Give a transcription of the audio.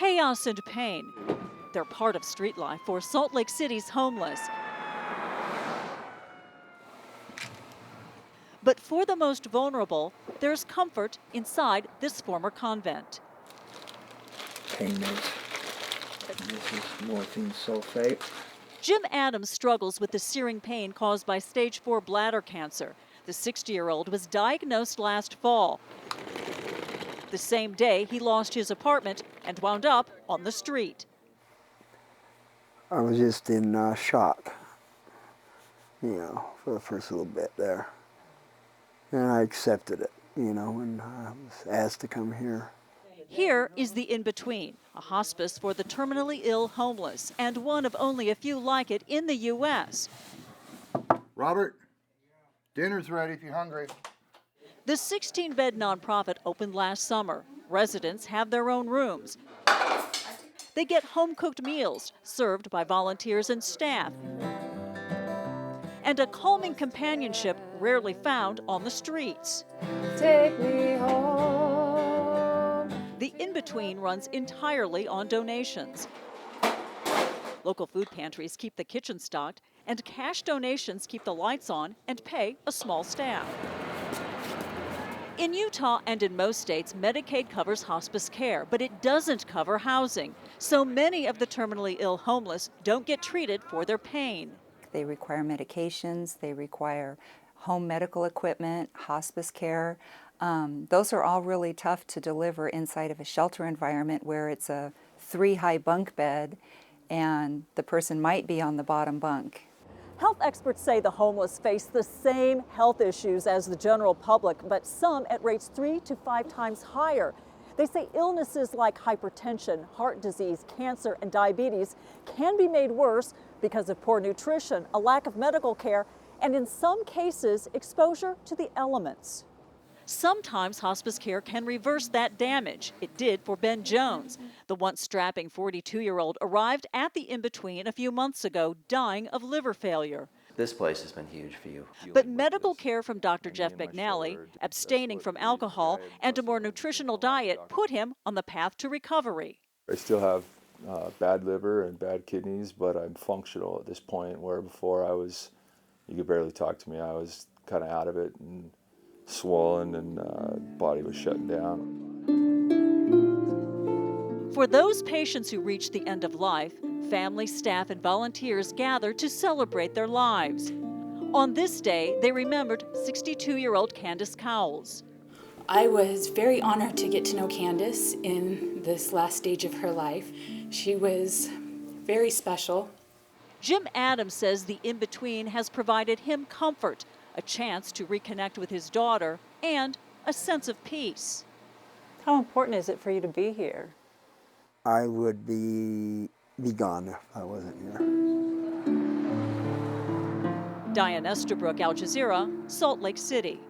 chaos and pain. They're part of street life for Salt Lake City's homeless. But for the most vulnerable, there's comfort inside this former convent. Pain is. This is morphine sulfate. Jim Adams struggles with the searing pain caused by stage 4 bladder cancer. The 60-year-old was diagnosed last fall. The same day, he lost his apartment and wound up on the street. I was just in shock, for the first little bit there. And I accepted it, when I was asked to come here. Here is the in-between, a hospice for the terminally ill homeless, and one of only a few like it in the U.S. Robert, dinner's ready if you're hungry. The 16-bed nonprofit opened last summer. Residents have their own rooms. They get home-cooked meals served by volunteers and staff, and a calming companionship rarely found on the streets. Take me home. The in-between runs entirely on donations. Local food pantries keep the kitchen stocked, and cash donations keep the lights on and pay a small staff. In Utah and in most states, Medicaid covers hospice care, but it doesn't cover housing. So many of the terminally ill homeless don't get treated for their pain. They require medications, they require home medical equipment, hospice care. Those are all really tough to deliver inside of a shelter environment where it's a 3-high bunk bed and the person might be on the bottom bunk. Health experts say the homeless face the same health issues as the general public, but some at rates 3 to 5 times higher. They say illnesses like hypertension, heart disease, cancer, and diabetes can be made worse because of poor nutrition, a lack of medical care, and in some cases, exposure to the elements. Sometimes hospice care can reverse that damage. It did for Ben Jones. The once strapping 42-year-old arrived at the in-between a few months ago, dying of liver failure. This place has been huge for you. But medical care from Dr. Jeff McNally, abstaining from alcohol, and a more nutritional diet put him on the path to recovery. I still have bad liver and bad kidneys, but I'm functional at this point, where before you could barely talk to me. I was kind of out of it and swollen, and body was shutting down. For those patients who reach the end of life, family, staff, and volunteers gather to celebrate their lives. On this day, they remembered 62-year-old Candace Cowles. I was very honored to get to know Candace in this last stage of her life. She was very special. Jim Adams says the in-between has provided him comfort, a chance to reconnect with his daughter, and a sense of peace. How important is it for you to be here? I would be gone if I wasn't here. Diane Estabrook, Al Jazeera, Salt Lake City.